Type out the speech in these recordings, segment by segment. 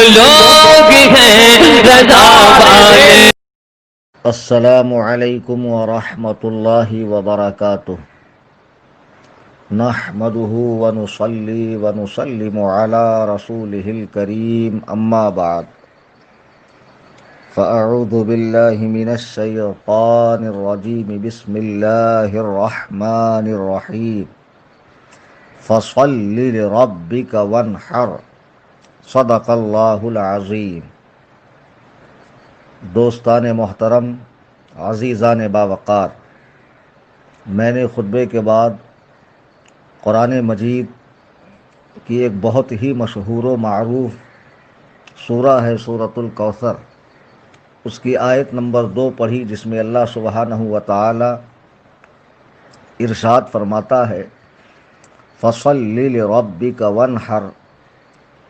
لوگ ہیں رضا والے۔ السلام علیکم ورحمۃ اللہ وبرکاتہ۔ نحمده ونصلي ونسلم على رسوله الكريم اما بعد فاعوذ بالله من الشيطان الرجيم بسم الله الرحمن الرحيم فصل لربك وانحر صدق اللہ العظیم۔ دوستان محترم، عزیزان باوقار، میں نے خطبے کے بعد قرآن مجید کی ایک بہت ہی مشہور و معروف سورہ ہے سورۃ الکوثر، اس کی آیت نمبر 2 پڑھی، جس میں اللہ سبحانہ و تعالی ارشاد فرماتا ہے فصل لربک وانحر،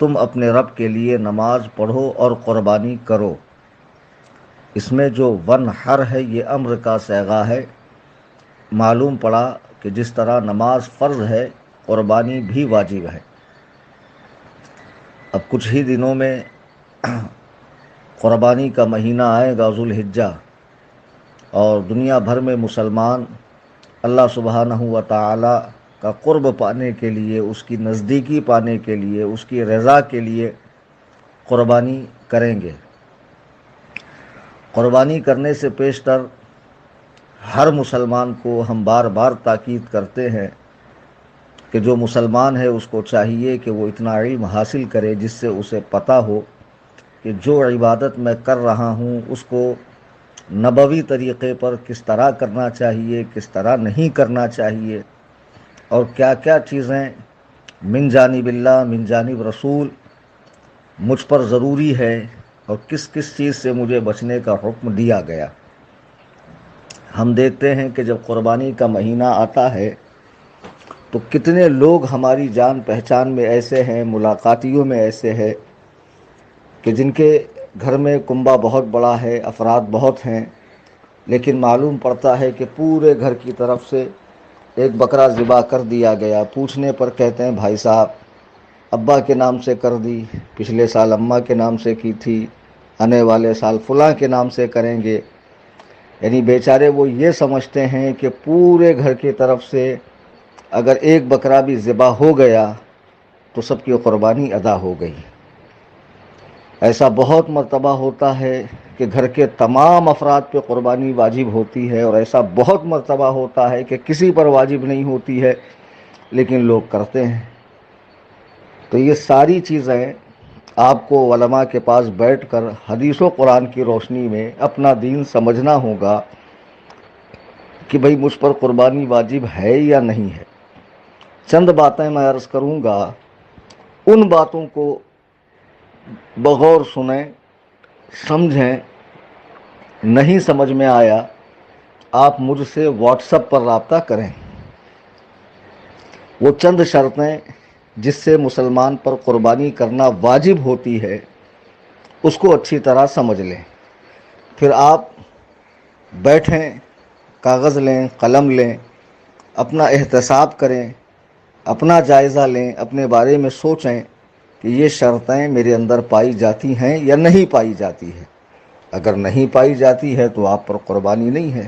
تم اپنے رب کے لیے نماز پڑھو اور قربانی کرو۔ اس میں جو ونحر ہے یہ امر کا صیغہ ہے۔ معلوم پڑا کہ جس طرح نماز فرض ہے، قربانی بھی واجب ہے۔ اب کچھ ہی دنوں میں قربانی کا مہینہ آئے گا، ذو الحجہ، اور دنیا بھر میں مسلمان اللہ سبحانہ و تعالی کا قرب پانے کے لیے، اس کی نزدیکی پانے کے لیے، اس کی رضا کے لیے قربانی کریں گے۔ قربانی کرنے سے پیشتر ہر مسلمان کو ہم بار بار تاکید کرتے ہیں کہ جو مسلمان ہے اس کو چاہیے کہ وہ اتنا علم حاصل کرے جس سے اسے پتہ ہو کہ جو عبادت میں کر رہا ہوں اس کو نبوی طریقے پر کس طرح کرنا چاہیے، کس طرح نہیں کرنا چاہیے، اور کیا کیا چیزیں من جانب اللہ، من جانب رسول مجھ پر ضروری ہے، اور کس کس چیز سے مجھے بچنے کا حکم دیا گیا۔ ہم دیکھتے ہیں کہ جب قربانی کا مہینہ آتا ہے تو کتنے لوگ ہماری جان پہچان میں ایسے ہیں، ملاقاتیوں میں ایسے ہیں کہ جن کے گھر میں کنبہ بہت بڑا ہے، افراد بہت ہیں، لیکن معلوم پڑتا ہے کہ پورے گھر کی طرف سے ایک بکرا ذبح کر دیا گیا۔ پوچھنے پر کہتے ہیں بھائی صاحب ابا کے نام سے کر دی، پچھلے سال اماں کے نام سے کی تھی، آنے والے سال فلاں کے نام سے کریں گے۔ یعنی بیچارے وہ یہ سمجھتے ہیں کہ پورے گھر کی طرف سے اگر ایک بکرا بھی ذبح ہو گیا تو سب کی قربانی ادا ہو گئی۔ ایسا بہت مرتبہ ہوتا ہے کہ گھر کے تمام افراد پہ قربانی واجب ہوتی ہے، اور ایسا بہت مرتبہ ہوتا ہے کہ کسی پر واجب نہیں ہوتی ہے لیکن لوگ کرتے ہیں۔ تو یہ ساری چیزیں آپ کو علماء کے پاس بیٹھ کر حدیث و قرآن کی روشنی میں اپنا دین سمجھنا ہوگا کہ بھئی مجھ پر قربانی واجب ہے یا نہیں ہے۔ چند باتیں میں عرض کروں گا، ان باتوں کو بغور سنیں، سمجھیں، نہیں سمجھ میں آیا آپ مجھ سے واٹس ایپ پر رابطہ کریں۔ وہ چند شرطیں جس سے مسلمان پر قربانی کرنا واجب ہوتی ہے اس کو اچھی طرح سمجھ لیں، پھر آپ بیٹھیں، کاغذ لیں، قلم لیں، اپنا احتساب کریں، اپنا جائزہ لیں، اپنے بارے میں سوچیں کہ یہ شرطیں میرے اندر پائی جاتی ہیں یا نہیں پائی جاتی ہے۔ اگر نہیں پائی جاتی ہے تو آپ پر قربانی نہیں ہے۔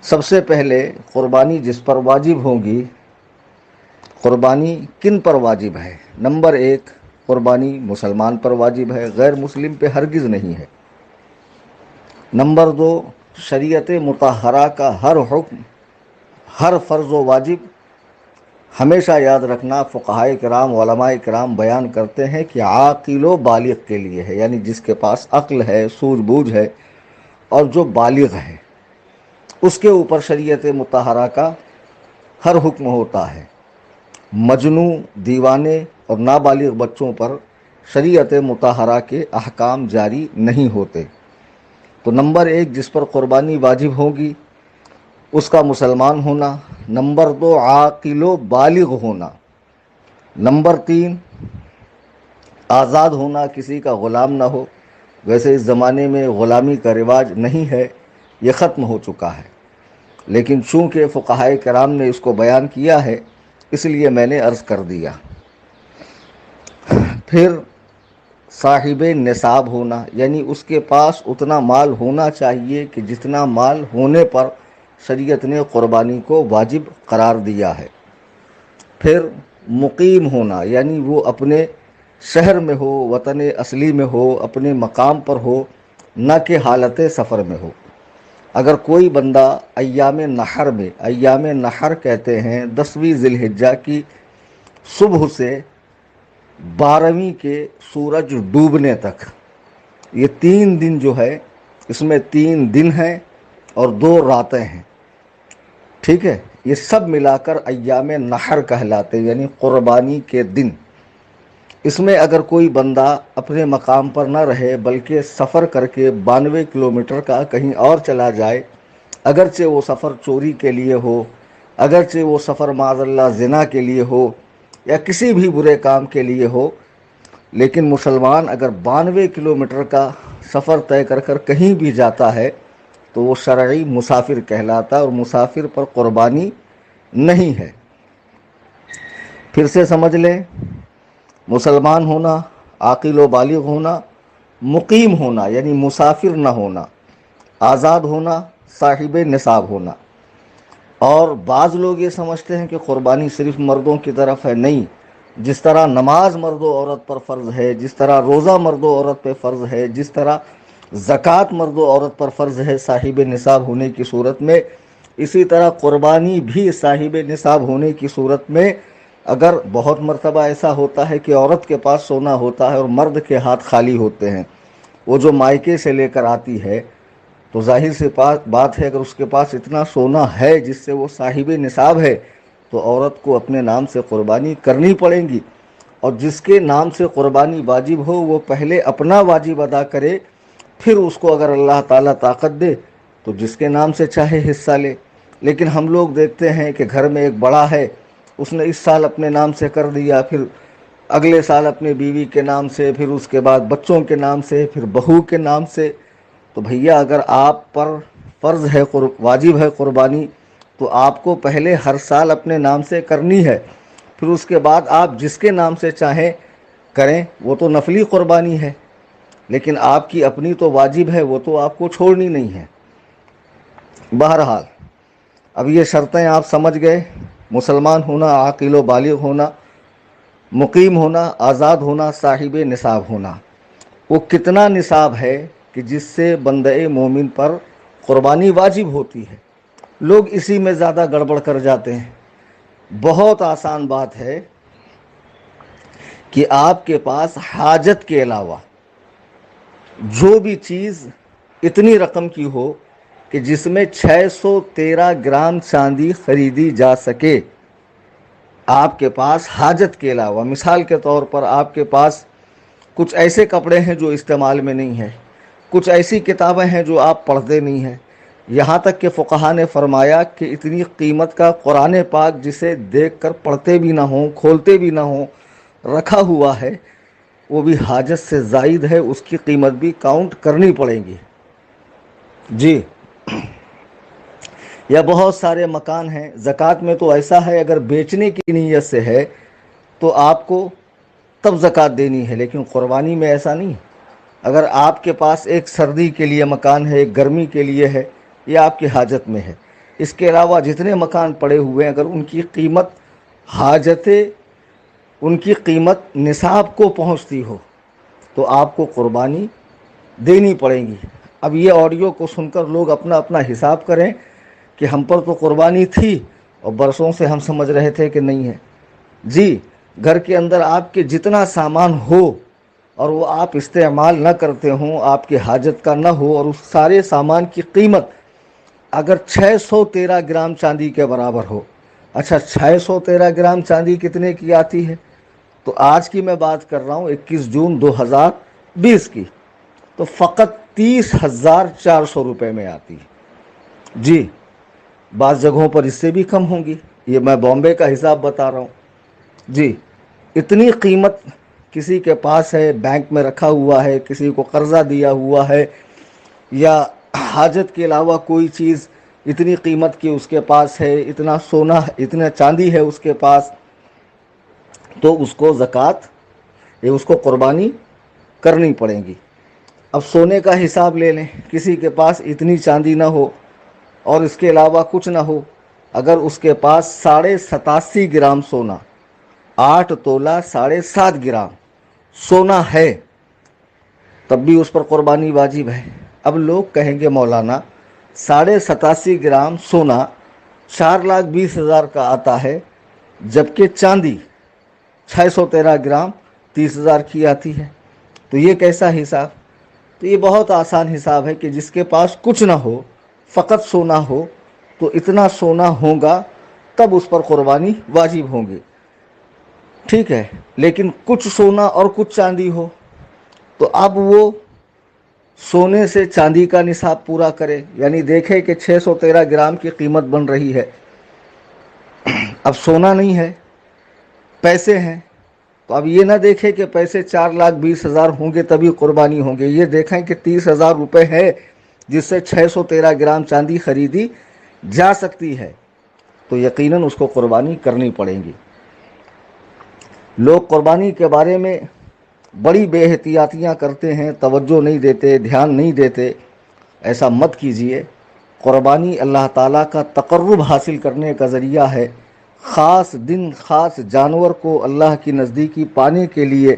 سب سے پہلے قربانی جس پر واجب ہوگی، قربانی کن پر واجب ہے؟ نمبر 1، قربانی مسلمان پر واجب ہے، غیر مسلم پہ ہرگز نہیں ہے۔ نمبر 2، شریعت مطہرہ کا ہر حکم، ہر فرض و واجب، ہمیشہ یاد رکھنا فقہائے کرام، علماء کرام بیان کرتے ہیں کہ عاقل و بالغ کے لیے ہے، یعنی جس کے پاس عقل ہے، سوجھ بوجھ ہے، اور جو بالغ ہے اس کے اوپر شریعت مطہرہ کا ہر حکم ہوتا ہے۔ مجنوں، دیوانے اور نابالغ بچوں پر شریعت مطہرہ کے احکام جاری نہیں ہوتے۔ تو نمبر 1 جس پر قربانی واجب ہوگی اس کا مسلمان ہونا۔ نمبر 2 عاقل و بالغ ہونا۔ نمبر 3 آزاد ہونا، کسی کا غلام نہ ہو۔ ویسے اس زمانے میں غلامی کا رواج نہیں ہے، یہ ختم ہو چکا ہے، لیکن چونکہ فقہائے کرام نے اس کو بیان کیا ہے اس لیے میں نے عرض کر دیا۔ پھر صاحب نصاب ہونا، یعنی اس کے پاس اتنا مال ہونا چاہیے کہ جتنا مال ہونے پر شریعت نے قربانی کو واجب قرار دیا ہے۔ پھر مقیم ہونا، یعنی وہ اپنے شہر میں ہو، وطن اصلی میں ہو، اپنے مقام پر ہو، نہ کہ حالت سفر میں ہو۔ اگر کوئی بندہ ایام نحر میں، ایام نحر کہتے ہیں 10ویں ذی الحجہ کی صبح سے 12ویں کے سورج ڈوبنے تک، یہ 3 دن جو ہے، اس میں 3 دن ہیں اور 2 راتیں ہیں، ٹھیک ہے، یہ سب ملا کر ایام نحر کہلاتے، یعنی قربانی کے دن۔ اس میں اگر کوئی بندہ اپنے مقام پر نہ رہے بلکہ سفر کر کے 92 کلومیٹر کا کہیں اور چلا جائے، اگرچہ وہ سفر چوری کے لیے ہو، اگرچہ وہ سفر معاذ اللہ زنا کے لیے ہو یا کسی بھی برے کام کے لیے ہو، لیکن مسلمان اگر 92 کلومیٹر کا سفر طے کر کر کہیں بھی جاتا ہے تو وہ شرعی مسافر کہلاتا ہے، اور مسافر پر قربانی نہیں ہے۔ پھر سے سمجھ لیں، مسلمان ہونا، عاقل و بالغ ہونا، مقیم ہونا یعنی مسافر نہ ہونا، آزاد ہونا، صاحب نصاب ہونا۔ اور بعض لوگ یہ سمجھتے ہیں کہ قربانی صرف مردوں کی طرف ہے، نہیں، جس طرح نماز مرد و عورت پر فرض ہے، جس طرح روزہ مرد و عورت پہ فرض ہے، جس طرح زکوٰۃ مرد و عورت پر فرض ہے صاحب نصاب ہونے کی صورت میں، اسی طرح قربانی بھی صاحب نصاب ہونے کی صورت میں اگر بہت مرتبہ ایسا ہوتا ہے کہ عورت کے پاس سونا ہوتا ہے اور مرد کے ہاتھ خالی ہوتے ہیں، وہ جو مائکے سے لے کر آتی ہے، تو ظاہر سی بات ہے اگر اس کے پاس اتنا سونا ہے جس سے وہ صاحب نصاب ہے تو عورت کو اپنے نام سے قربانی کرنی پڑے گی، اور جس کے نام سے قربانی واجب ہو وہ پہلے اپنا واجب ادا کرے، پھر اس کو اگر اللہ تعالیٰ طاقت دے تو جس کے نام سے چاہے حصہ لے۔ لیکن ہم لوگ دیکھتے ہیں کہ گھر میں ایک بڑا ہے، اس نے اس سال اپنے نام سے کر دیا، پھر اگلے سال اپنے بیوی کے نام سے، پھر اس کے بعد بچوں کے نام سے، پھر بہو کے نام سے۔ تو بھیا اگر آپ پر فرض ہے، واجب ہے قربانی، تو آپ کو پہلے ہر سال اپنے نام سے کرنی ہے، پھر اس کے بعد آپ جس کے نام سے چاہیں کریں، وہ تو نفلی قربانی ہے، لیکن آپ کی اپنی تو واجب ہے، وہ تو آپ کو چھوڑنی نہیں ہے۔ بہرحال اب یہ شرطیں آپ سمجھ گئے، مسلمان ہونا، عاقل و بالغ ہونا، مقیم ہونا، آزاد ہونا، صاحب نصاب ہونا۔ وہ کتنا نصاب ہے کہ جس سے بندہ مومن پر قربانی واجب ہوتی ہے؟ لوگ اسی میں زیادہ گڑبڑ کر جاتے ہیں۔ بہت آسان بات ہے کہ آپ کے پاس حاجت کے علاوہ جو بھی چیز اتنی رقم کی ہو کہ جس میں 613 گرام چاندی خریدی جا سکے، آپ کے پاس حاجت کے علاوہ، مثال کے طور پر آپ کے پاس کچھ ایسے کپڑے ہیں جو استعمال میں نہیں ہیں، کچھ ایسی کتابیں ہیں جو آپ پڑھتے نہیں ہیں، یہاں تک کہ فقہا نے فرمایا کہ اتنی قیمت کا قرآن پاک جسے دیکھ کر پڑھتے بھی نہ ہوں، کھولتے بھی نہ ہوں، رکھا ہوا ہے، وہ بھی حاجت سے زائد ہے، اس کی قیمت بھی کاؤنٹ کرنی پڑے گی۔ جی، یا بہت سارے مکان ہیں، زکوٰۃ میں تو ایسا ہے اگر بیچنے کی نیت سے ہے تو آپ کو تب زکوٰۃ دینی ہے، لیکن قربانی میں ایسا نہیں۔ اگر آپ کے پاس ایک سردی کے لیے مکان ہے، ایک گرمی کے لیے ہے، یہ آپ کی حاجت میں ہے، اس کے علاوہ جتنے مکان پڑے ہوئے ہیں اگر ان کی قیمت ان کی قیمت نصاب کو پہنچتی ہو تو آپ کو قربانی دینی پڑے گی۔ اب یہ آڈیو کو سن کر لوگ اپنا اپنا حساب کریں کہ ہم پر تو قربانی تھی اور برسوں سے ہم سمجھ رہے تھے کہ نہیں ہے۔ جی، گھر کے اندر آپ کے جتنا سامان ہو اور وہ آپ استعمال نہ کرتے ہوں، آپ کی حاجت کا نہ ہو، اور اس سارے سامان کی قیمت اگر 613 گرام چاندی کے برابر ہو، اچھا 613 گرام چاندی کتنے کی آتی ہے؟ تو آج کی میں بات کر رہا ہوں 21 جون 2020 کی، تو فقط 30,400 روپے میں آتی ہے۔ جی، بعض جگہوں پر اس سے بھی کم ہوں گی، یہ میں بامبے کا حساب بتا رہا ہوں۔ جی، اتنی قیمت کسی کے پاس ہے، بینک میں رکھا ہوا ہے، کسی کو قرضہ دیا ہوا ہے، یا حاجت کے علاوہ کوئی چیز اتنی قیمت کی اس کے پاس ہے، اتنا سونا، اتنا چاندی ہے اس کے پاس، تو اس کو زکوٰۃ، یہ اس کو قربانی کرنی پڑیں گی۔ اب سونے کا حساب لے لیں، کسی کے پاس اتنی چاندی نہ ہو اور اس کے علاوہ کچھ نہ ہو، اگر اس کے پاس 87.5 گرام سونا، 8 تولہ 7.5 گرام سونا ہے، تب بھی اس پر قربانی واجب ہے۔ اب لوگ کہیں گے مولانا 87.5 گرام سونا 4,20,000 کا آتا ہے، جبکہ چاندی 613 گرام 30,000 کی آتی ہے، تو یہ کیسا حساب؟ تو یہ بہت آسان حساب ہے کہ جس کے پاس کچھ نہ ہو، فقط سونا ہو، تو اتنا سونا ہوگا تب اس پر قربانی واجب ہوں گی، ٹھیک ہے۔ لیکن کچھ سونا اور کچھ چاندی ہو تو اب وہ سونے سے چاندی کا نصاب پورا کرے، یعنی دیکھے کہ 613 گرام کی قیمت بن رہی ہے۔ اب سونا نہیں ہے، پیسے ہیں، تو اب یہ نہ دیکھے کہ پیسے 4,20,000 ہوں گے تبھی قربانی ہوں گے، یہ دیکھیں کہ 30,000 روپے ہے جس سے 613 گرام چاندی خریدی جا سکتی ہے، تو یقیناً اس کو قربانی کرنی پڑے گی۔ لوگ قربانی کے بارے میں بڑی بے احتیاطیاں کرتے ہیں، توجہ نہیں دیتے، دھیان نہیں دیتے، ایسا مت کیجیے۔ قربانی اللہ تعالیٰ کا تقرب حاصل کرنے کا ذریعہ ہے۔ خاص دن، خاص جانور کو اللہ کی نزدیکی پانے کے لیے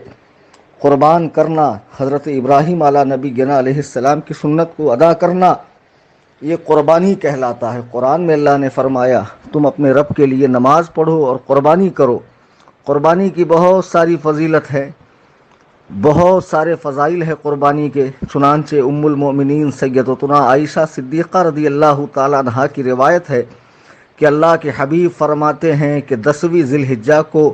قربان کرنا، حضرت ابراہیم علیہ نبی گنا علیہ السلام کی سنت کو ادا کرنا، یہ قربانی کہلاتا ہے۔ قرآن میں اللہ نے فرمایا تم اپنے رب کے لیے نماز پڑھو اور قربانی کرو۔ قربانی کی بہت ساری فضیلت ہے، بہت سارے فضائل ہے قربانی کے، چنانچہ ام المؤمنین سیدتنا عائشہ صدیقہ رضی اللہ تعالیٰ عنہا کی روایت ہے کہ اللہ کے حبیب فرماتے ہیں کہ 10ویں ذی الحجہ کو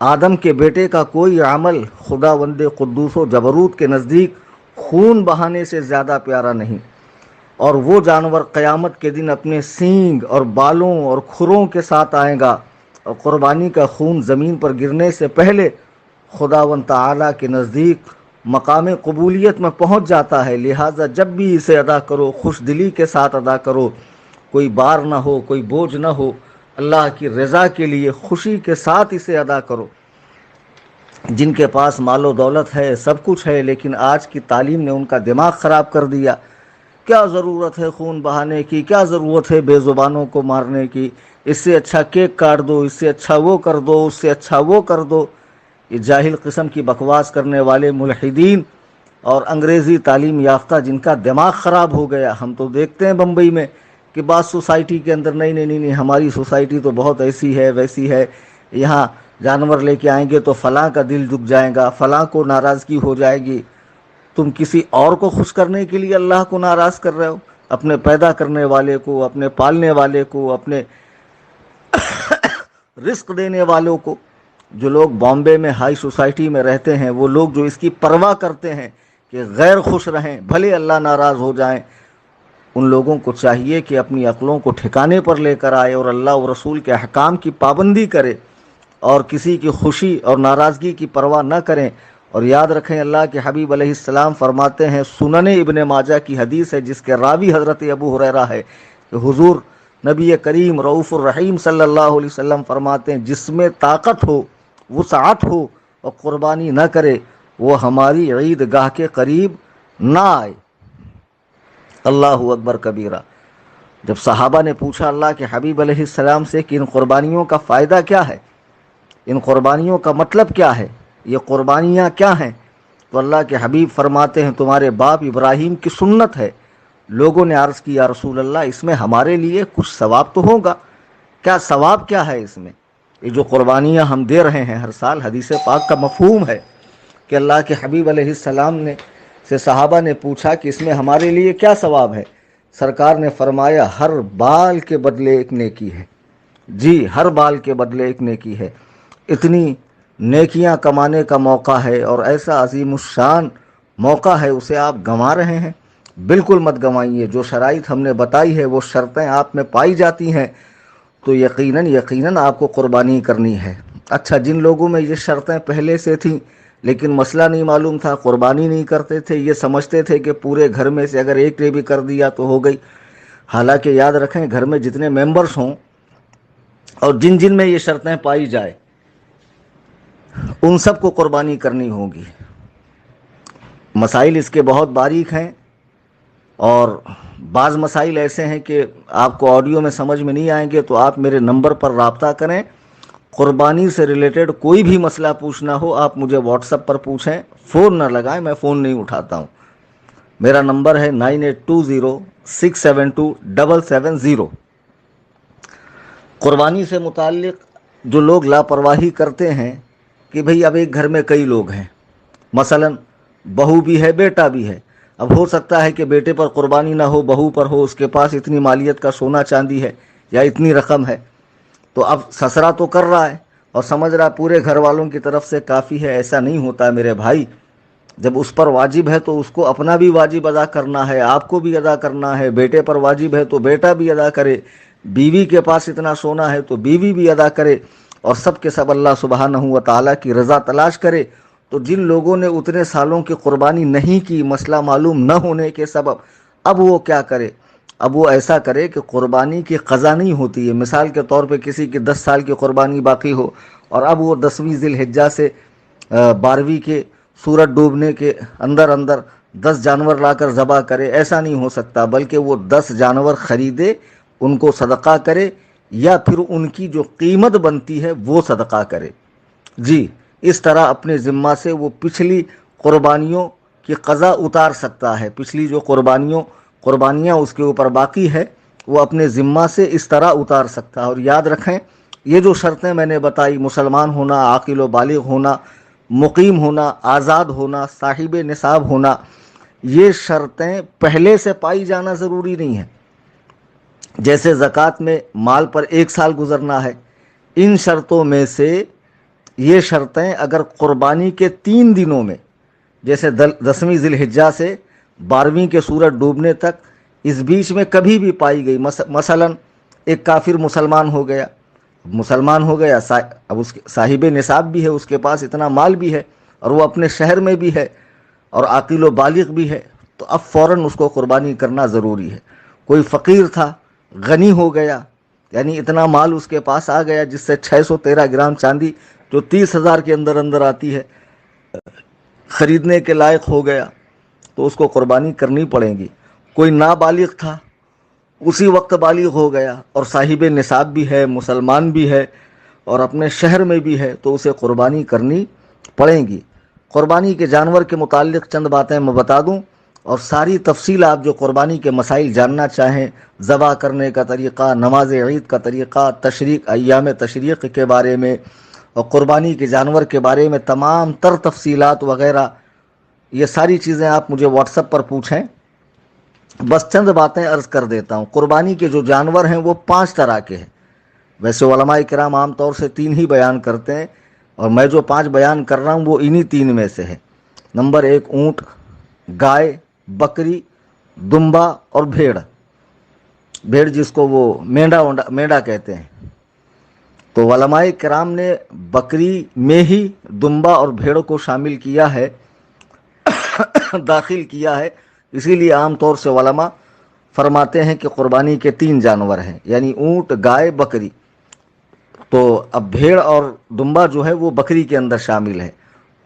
آدم کے بیٹے کا کوئی عمل خداوند قدوس و جبروت کے نزدیک خون بہانے سے زیادہ پیارا نہیں، اور وہ جانور قیامت کے دن اپنے سینگ اور بالوں اور کھروں کے ساتھ آئے گا، اور قربانی کا خون زمین پر گرنے سے پہلے خداوند تعالیٰ کے نزدیک مقام قبولیت میں پہنچ جاتا ہے۔ لہٰذا جب بھی اسے ادا کرو خوش دلی کے ساتھ ادا کرو، کوئی بار نہ ہو، کوئی بوجھ نہ ہو، اللہ کی رضا کے لیے خوشی کے ساتھ اسے ادا کرو۔ جن کے پاس مال و دولت ہے، سب کچھ ہے، لیکن آج کی تعلیم نے ان کا دماغ خراب کر دیا۔ کیا ضرورت ہے خون بہانے کی، کیا ضرورت ہے بے زبانوں کو مارنے کی، اس سے اچھا کیک کاٹ دو، اس سے اچھا وہ کر دو، اس سے اچھا وہ کر دو۔ یہ جاہل قسم کی بکواس کرنے والے ملحدین اور انگریزی تعلیم یافتہ جن کا دماغ خراب ہو گیا، ہم تو دیکھتے ہیں بمبئی میں کہ بعض سوسائٹی کے اندر نہیں ہماری سوسائٹی تو بہت ایسی ہے ویسی ہے، یہاں جانور لے کے آئیں گے تو فلاں کا دل دکھ جائے گا، فلاں کو ناراضگی ہو جائے گی۔ تم کسی اور کو خوش کرنے کے لیے اللہ کو ناراض کر رہے ہو، اپنے پیدا کرنے والے کو، اپنے پالنے والے کو، اپنے رزق دینے والوں کو۔ جو لوگ بامبے میں ہائی سوسائٹی میں رہتے ہیں، وہ لوگ جو اس کی پرواہ کرتے ہیں کہ غیر خوش رہیں بھلے اللہ ناراض ہو جائیں، ان لوگوں کو چاہیے کہ اپنی عقلوں کو ٹھکانے پر لے کر آئے اور اللہ و رسول کے احکام کی پابندی کرے اور کسی کی خوشی اور ناراضگی کی پرواہ نہ کریں۔ اور یاد رکھیں اللہ کے حبیب علیہ السلام فرماتے ہیں، سنن ابن ماجہ کی حدیث ہے جس کے راوی حضرت ابو ہریرہ ہے، کہ حضور نبی کریم رؤوف الرحیم صلی اللہ علیہ وسلم فرماتے ہیں جس میں طاقت ہو، وسعت ہو اور قربانی نہ کرے، وہ ہماری عید گاہ کے قریب نہ آئے۔ اللہ اکبر کبیرہ۔ جب صحابہ نے پوچھا اللہ کے حبیب علیہ السلام سے کہ ان قربانیوں کا فائدہ کیا ہے، ان قربانیوں کا مطلب کیا ہے، یہ قربانیاں کیا ہیں، تو اللہ کے حبیب فرماتے ہیں تمہارے باپ ابراہیم کی سنت ہے۔ لوگوں نے عرض کیا رسول اللہ اس میں ہمارے لیے کچھ ثواب تو ہوگا، کیا ثواب کیا ہے اس میں؟ یہ جو قربانیاں ہم دے رہے ہیں ہر سال، حدیث پاک کا مفہوم ہے کہ اللہ کے حبیب علیہ السلام نے سے صحابہ نے پوچھا کہ اس میں ہمارے لیے کیا ثواب ہے؟ سرکار نے فرمایا ہر بال کے بدلے ایک نیکی ہے، جی ہر بال کے بدلے ایک نیکی ہے۔ اتنی نیکیاں کمانے کا موقع ہے اور ایسا عظیم الشان موقع ہے، اسے آپ گنوا رہے ہیں۔ بالکل مت گنوائیے، جو شرائط ہم نے بتائی ہے وہ شرطیں آپ میں پائی جاتی ہیں تو یقیناً آپ کو قربانی کرنی ہے۔ اچھا، جن لوگوں میں یہ شرطیں پہلے سے تھیں لیکن مسئلہ نہیں معلوم تھا، قربانی نہیں کرتے تھے، یہ سمجھتے تھے کہ پورے گھر میں سے اگر ایک نے بھی کر دیا تو ہو گئی، حالانکہ یاد رکھیں گھر میں جتنے ممبرز ہوں اور جن جن میں یہ شرطیں پائی جائے ان سب کو قربانی کرنی ہوگی۔ مسائل اس کے بہت باریک ہیں، اور بعض مسائل ایسے ہیں کہ آپ کو آڈیو میں سمجھ میں نہیں آئیں گے، تو آپ میرے نمبر پر رابطہ کریں۔ قربانی سے ریلیٹڈ کوئی بھی مسئلہ پوچھنا ہو آپ مجھے واٹس ایپ پر پوچھیں، فون نہ لگائیں، میں فون نہیں اٹھاتا ہوں۔ میرا نمبر ہے 9820672770۔ قربانی سے متعلق جو لوگ لاپرواہی کرتے ہیں کہ بھئی اب ایک گھر میں کئی لوگ ہیں، مثلا بہو بھی ہے بیٹا بھی ہے، اب ہو سکتا ہے کہ بیٹے پر قربانی نہ ہو، بہو پر ہو، اس کے پاس اتنی مالیت کا سونا چاندی ہے یا اتنی رقم ہے، تو اب سسرا تو کر رہا ہے اور سمجھ رہا پورے گھر والوں کی طرف سے کافی ہے۔ ایسا نہیں ہوتا میرے بھائی، جب اس پر واجب ہے تو اس کو اپنا بھی واجب ادا کرنا ہے، آپ کو بھی ادا کرنا ہے۔ بیٹے پر واجب ہے تو بیٹا بھی ادا کرے، بیوی کے پاس اتنا سونا ہے تو بیوی بھی ادا کرے، اور سب کے سب اللہ سبحانہ و تعالیٰ کی رضا تلاش کرے۔ تو جن لوگوں نے اتنے سالوں کی قربانی نہیں کی، مسئلہ معلوم نہ ہونے کے سبب، اب وہ کیا کرے؟ اب وہ ایسا کرے کہ قربانی کی قضا نہیں ہوتی ہے۔ مثال کے طور پہ کسی کی 10 سال کی قربانی باقی ہو، اور اب وہ 10ویں ذی الحجہ سے 12ویں کے سورج ڈوبنے کے اندر اندر 10 جانور لا کر ذبح کرے، ایسا نہیں ہو سکتا، بلکہ وہ 10 جانور خریدے، ان کو صدقہ کرے، یا پھر ان کی جو قیمت بنتی ہے وہ صدقہ کرے۔ جی، اس طرح اپنے ذمہ سے وہ پچھلی قربانیوں کی قضا اتار سکتا ہے۔ پچھلی جو قربانیاں اس کے اوپر باقی ہے وہ اپنے ذمہ سے اس طرح اتار سکتا ہے۔ اور یاد رکھیں، یہ جو شرطیں میں نے بتائی، مسلمان ہونا، عاقل و بالغ ہونا، مقیم ہونا، آزاد ہونا، صاحب نصاب ہونا، یہ شرطیں پہلے سے پائی جانا ضروری نہیں ہے۔ جیسے زکوٰۃ میں مال پر 1 سال گزرنا ہے، ان شرطوں میں سے یہ شرطیں اگر قربانی کے 3 دنوں میں، جیسے 10ویں ذی الحجہ سے 12ویں کے سورج ڈوبنے تک، اس بیچ میں کبھی بھی پائی گئی، مثلا ایک کافر مسلمان ہو گیا، اب اس کے صاحب نصاب بھی ہے، اس کے پاس اتنا مال بھی ہے، اور وہ اپنے شہر میں بھی ہے، اور عاقل و بالغ بھی ہے، تو اب فوراً اس کو قربانی کرنا ضروری ہے۔ کوئی فقیر تھا، غنی ہو گیا، یعنی اتنا مال اس کے پاس آ گیا جس سے 613 گرام چاندی جو 30,000 کے اندر اندر آتی ہے خریدنے کے لائق ہو گیا، تو اس کو قربانی کرنی پڑے گی۔ کوئی نابالغ تھا، اسی وقت بالغ ہو گیا اور صاحب نصاب بھی ہے، مسلمان بھی ہے، اور اپنے شہر میں بھی ہے، تو اسے قربانی کرنی پڑے گی۔ قربانی کے جانور کے متعلق چند باتیں میں بتا دوں، اور ساری تفصیل آپ جو قربانی کے مسائل جاننا چاہیں، ذبح کرنے کا طریقہ، نماز عید کا طریقہ، تشریق، ایام تشریق کے بارے میں، اور قربانی کے جانور کے بارے میں تمام تر تفصیلات وغیرہ، یہ ساری چیزیں آپ مجھے واٹس ایپ پر پوچھیں۔ بس چند باتیں عرض کر دیتا ہوں۔ قربانی کے جو جانور ہیں وہ 5 طرح کے ہیں، ویسے علماء کرام عام طور سے 3 ہی بیان کرتے ہیں، اور میں جو 5 بیان کر رہا ہوں وہ انہی 3 میں سے ہے۔ نمبر 1 اونٹ، گائے، بکری، دمبا اور بھیڑ جس کو وہ مینڈا کہتے ہیں۔ تو علماء کرام نے بکری میں ہی دمبا اور بھیڑ کو شامل کیا ہے، داخل کیا ہے، اسی لیے عام طور سے علماء فرماتے ہیں کہ قربانی کے 3 جانور ہیں، یعنی اونٹ، گائے، بکری۔ تو اب بھیڑ اور دمبا جو ہے وہ بکری کے اندر شامل ہے۔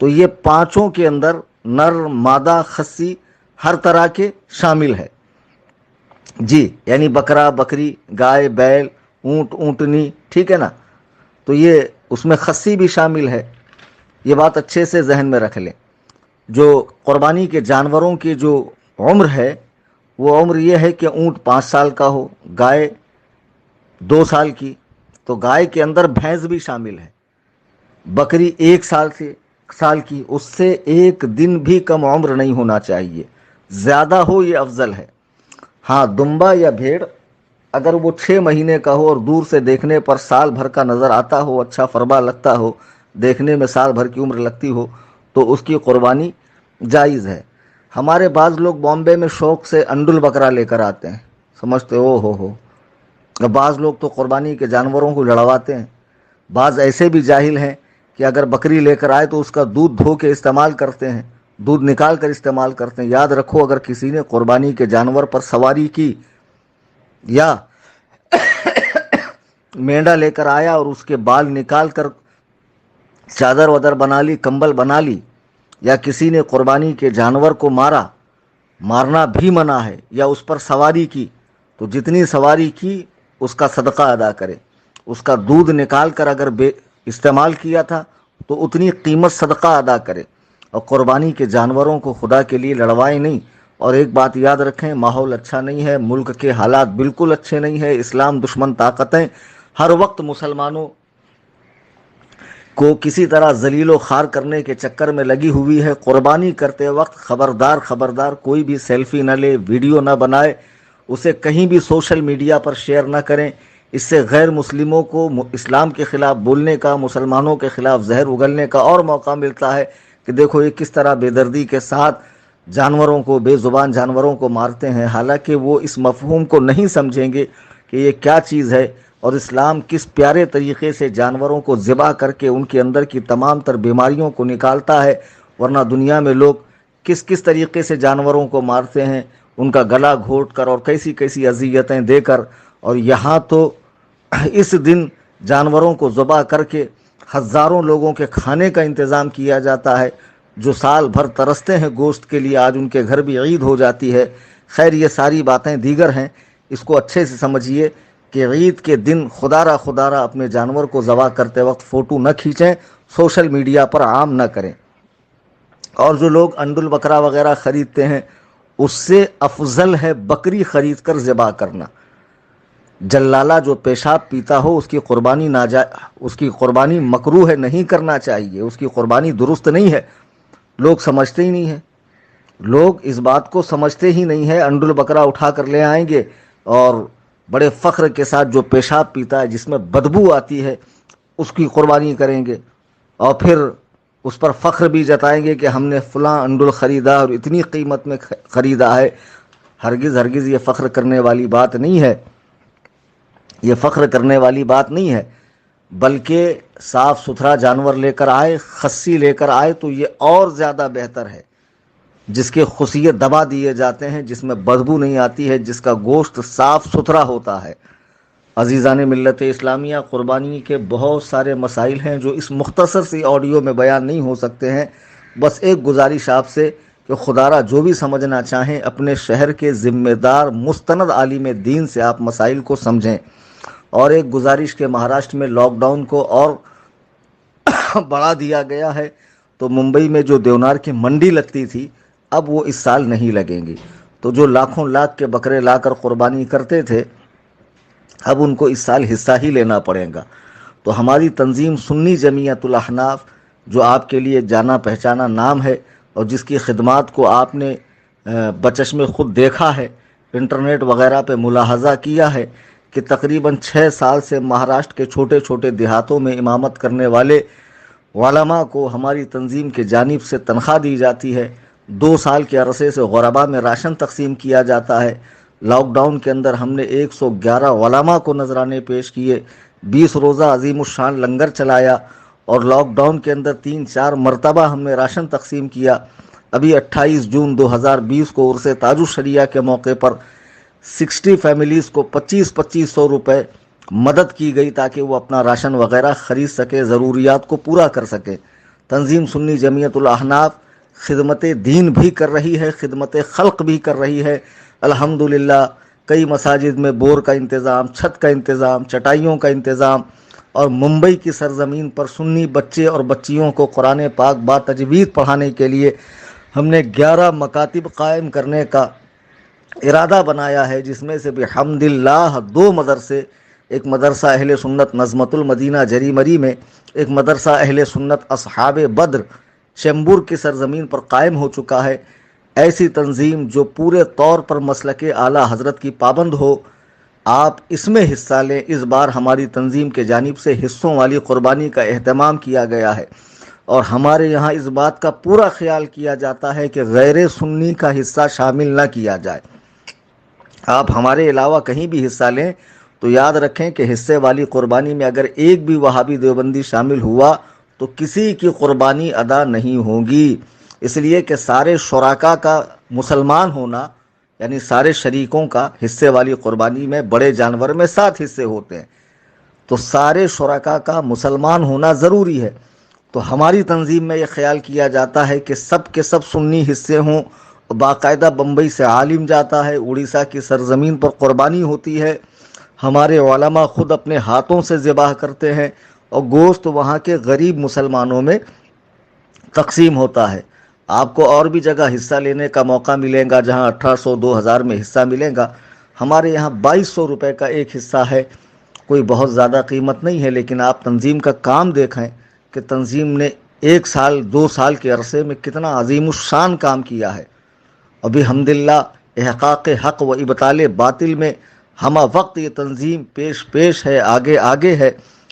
تو یہ 5 کے اندر نر، مادہ، خصی ہر طرح کے شامل ہے۔ جی، یعنی بکرا، بکری، گائے، بیل، اونٹ، اونٹنی، ٹھیک ہے نا؟ تو یہ اس میں خصی بھی شامل ہے، یہ بات اچھے سے ذہن میں رکھ لیں۔ جو قربانی کے جانوروں کی جو عمر ہے، وہ عمر یہ ہے کہ اونٹ 5 سال کا ہو، گائے 2 سال کی، تو گائے کے اندر بھینس بھی شامل ہے، بکری 1 سال کی، اس سے 1 دن بھی کم عمر نہیں ہونا چاہیے، زیادہ ہو یہ افضل ہے۔ ہاں، دمبا یا بھیڑ اگر وہ 6 مہینے کا ہو اور دور سے دیکھنے پر سال بھر کا نظر آتا ہو، اچھا فربا لگتا ہو، دیکھنے میں سال بھر کی عمر لگتی ہو، تو اس کی قربانی جائز ہے۔ ہمارے بعض لوگ بامبے میں شوق سے انڈل بکرا لے کر آتے ہیں، سمجھتے ہو، بعض لوگ تو قربانی کے جانوروں کو لڑواتے ہیں۔ بعض ایسے بھی جاہل ہیں کہ اگر بکری لے کر آئے تو اس کا دودھ دھو کے استعمال کرتے ہیں، دودھ نکال کر استعمال کرتے ہیں۔ یاد رکھو، اگر کسی نے قربانی کے جانور پر سواری کی، یا مینڈا لے کر آیا اور اس کے بال نکال کر چادر ودر بنا لی، کمبل بنا لی، یا کسی نے قربانی کے جانور کو مارنا بھی منع ہے، یا اس پر سواری کی تو جتنی سواری کی اس کا صدقہ ادا کرے، اس کا دودھ نکال کر اگر استعمال کیا تھا تو اتنی قیمت صدقہ ادا کرے، اور قربانی کے جانوروں کو خدا کے لیے لڑوائے نہیں۔ اور ایک بات یاد رکھیں، ماحول اچھا نہیں ہے، ملک کے حالات بالکل اچھے نہیں ہیں، اسلام دشمن طاقتیں ہر وقت مسلمانوں کو کسی طرح ذلیل و خوار کرنے کے چکر میں لگی ہوئی ہے۔ قربانی کرتے وقت خبردار کوئی بھی سیلفی نہ لے، ویڈیو نہ بنائے، اسے کہیں بھی سوشل میڈیا پر شیئر نہ کریں۔ اس سے غیر مسلموں کو اسلام کے خلاف بولنے کا، مسلمانوں کے خلاف زہر اگلنے کا اور موقع ملتا ہے کہ دیکھو یہ کس طرح بے دردی کے ساتھ جانوروں کو، بے زبان جانوروں کو مارتے ہیں، حالانکہ وہ اس مفہوم کو نہیں سمجھیں گے کہ یہ کیا چیز ہے، اور اسلام کس پیارے طریقے سے جانوروں کو ذبح کر کے ان کے اندر کی تمام تر بیماریوں کو نکالتا ہے۔ ورنہ دنیا میں لوگ کس طریقے سے جانوروں کو مارتے ہیں، ان کا گلا گھونٹ کر اور کیسی اذیتیں دے کر، اور یہاں تو اس دن جانوروں کو ذبح کر کے ہزاروں لوگوں کے کھانے کا انتظام کیا جاتا ہے، جو سال بھر ترستے ہیں گوشت کے لیے، آج ان کے گھر بھی عید ہو جاتی ہے۔ خیر یہ ساری باتیں دیگر ہیں، اس کو اچھے سے سمجھیے کہ عید کے دن خدا را اپنے جانور کو ذبح کرتے وقت فوٹو نہ کھینچیں، سوشل میڈیا پر عام نہ کریں۔ اور جو لوگ انڈ البقرہ وغیرہ خریدتے ہیں، اس سے افضل ہے بکری خرید کر ذبح کرنا۔ جلالہ جو پیشاب پیتا ہو اس کی قربانی مکروہ ہے، نہیں کرنا چاہیے، اس کی قربانی درست نہیں ہے۔ لوگ سمجھتے ہی نہیں ہیں، لوگ اس بات کو سمجھتے ہی نہیں ہے۔ انڈ البقرہ اٹھا کر لے آئیں گے اور بڑے فخر کے ساتھ جو پیشاب پیتا ہے، جس میں بدبو آتی ہے، اس کی قربانی کریں گے، اور پھر اس پر فخر بھی جتائیں گے کہ ہم نے فلاں انڈل خریدا اور اتنی قیمت میں خریدا ہے۔ ہرگز یہ فخر کرنے والی بات نہیں ہے، یہ فخر کرنے والی بات نہیں ہے، بلکہ صاف ستھرا جانور لے کر آئے، خصی لے کر آئے تو یہ اور زیادہ بہتر ہے، جس کے خصیے دبا دیے جاتے ہیں، جس میں بدبو نہیں آتی ہے، جس کا گوشت صاف ستھرا ہوتا ہے۔ عزیزان ملت اسلامیہ، قربانی کے بہت سارے مسائل ہیں جو اس مختصر سی آڈیو میں بیان نہیں ہو سکتے ہیں۔ بس ایک گزارش آپ سے کہ خدارا جو بھی سمجھنا چاہیں اپنے شہر کے ذمہ دار مستند عالم دین سے آپ مسائل کو سمجھیں۔ اور ایک گزارش کہ مہاراشٹر میں لاک ڈاؤن کو اور بڑھا دیا گیا ہے، تو ممبئی میں جو دیونار کی منڈی لگتی تھی اب وہ اس سال نہیں لگیں گی، تو جو لاکھوں لاکھ کے بکرے لا کر قربانی کرتے تھے اب ان کو اس سال حصہ ہی لینا پڑے گا۔ تو ہماری تنظیم سنی جمعیت الاحناف، جو آپ کے لیے جانا پہچانا نام ہے اور جس کی خدمات کو آپ نے بچشم خود دیکھا ہے، انٹرنیٹ وغیرہ پہ ملاحظہ کیا ہے کہ تقریباً 6 سال سے مہاراشٹر کے چھوٹے چھوٹے دیہاتوں میں امامت کرنے والے علماء کو ہماری تنظیم کے جانب سے تنخواہ دی جاتی ہے۔ 2 سال کے عرصے سے غربا میں راشن تقسیم کیا جاتا ہے۔ لاک ڈاؤن کے اندر ہم نے 111 علماء کو نذرانے پیش کیے، 20 روزہ عظیم الشان لنگر چلایا، اور لاک ڈاؤن کے اندر 3-4 مرتبہ ہم نے راشن تقسیم کیا۔ ابھی 28 جون 2020 کو عرس تاج الشریعہ کے موقع پر 60 فیملیز کو 2500 روپے مدد کی گئی تاکہ وہ اپنا راشن وغیرہ خرید سکے، ضروریات کو پورا کر سکے۔ تنظیم سنی جمعیت الاحناف خدمت دین بھی کر رہی ہے، خدمت خلق بھی کر رہی ہے۔ الحمدللہ کئی مساجد میں بور کا انتظام، چھت کا انتظام، چٹائیوں کا انتظام، اور ممبئی کی سرزمین پر سنی بچے اور بچیوں کو قرآن پاک با تجوید پڑھانے کے لیے ہم نے 11 مکاتب قائم کرنے کا ارادہ بنایا ہے، جس میں سے بحمداللہ 2 مدرسے، ایک مدرسہ اہل سنت نظمت المدینہ جری مری میں، ایک مدرسہ اہل سنت اصحاب بدر شمبور کی سرزمین پر قائم ہو چکا ہے۔ ایسی تنظیم جو پورے طور پر مسلک اعلیٰ حضرت کی پابند ہو، آپ اس میں حصہ لیں۔ اس بار ہماری تنظیم کے جانب سے حصوں والی قربانی کا اہتمام کیا گیا ہے، اور ہمارے یہاں اس بات کا پورا خیال کیا جاتا ہے کہ غیر سنی کا حصہ شامل نہ کیا جائے۔ آپ ہمارے علاوہ کہیں بھی حصہ لیں تو یاد رکھیں کہ حصے والی قربانی میں اگر ایک بھی وہابی دیوبندی شامل ہوا تو کسی کی قربانی ادا نہیں ہوگی، اس لیے کہ سارے شرکا کا مسلمان ہونا، یعنی سارے شریکوں کا حصے والی قربانی میں بڑے جانور میں 7 حصے ہوتے ہیں، تو سارے شرکا کا مسلمان ہونا ضروری ہے۔ تو ہماری تنظیم میں یہ خیال کیا جاتا ہے کہ سب کے سب سنی حصے ہوں، باقاعدہ بمبئی سے عالم جاتا ہے، اڑیسہ کی سرزمین پر قربانی ہوتی ہے، ہمارے علماء خود اپنے ہاتھوں سے ذبح کرتے ہیں اور گوشت وہاں کے غریب مسلمانوں میں تقسیم ہوتا ہے۔ آپ کو اور بھی جگہ حصہ لینے کا موقع ملے گا جہاں 1800 2000 میں حصہ ملے گا، ہمارے یہاں 2200 روپے کا ایک حصہ ہے، کوئی بہت زیادہ قیمت نہیں ہے، لیکن آپ تنظیم کا کام دیکھیں کہ تنظیم نے 1 سال 2 سال کے عرصے میں کتنا عظیم الشان کام کیا ہے۔ ابھی الحمدللہ احقاق حق و ابطال باطل میں ہمہ وقت یہ تنظیم پیش ہے، آگے ہے،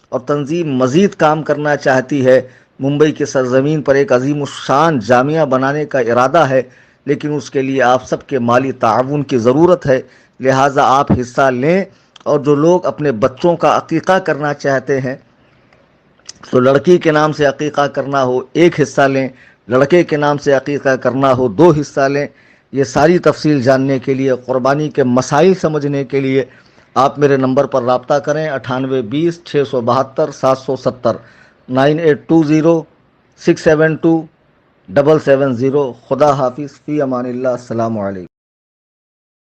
اور تنظیم مزید کام کرنا چاہتی ہے۔ ممبئی کی سرزمین پر ایک عظیم الشان جامعہ بنانے کا ارادہ ہے، لیکن اس کے لیے آپ سب کے مالی تعاون کی ضرورت ہے، لہٰذا آپ حصہ لیں۔ اور جو لوگ اپنے بچوں کا عقیقہ کرنا چاہتے ہیں تو لڑکی کے نام سے عقیقہ کرنا ہو 1 حصہ لیں، لڑکے کے نام سے عقیقہ کرنا ہو 2 حصہ لیں۔ یہ ساری تفصیل جاننے کے لیے، قربانی کے مسائل سمجھنے کے لیے آپ میرے نمبر پر رابطہ کریں 9820 672 770 9820 672 770۔ خدا حافظ، فی امان اللہ، السلام علیکم۔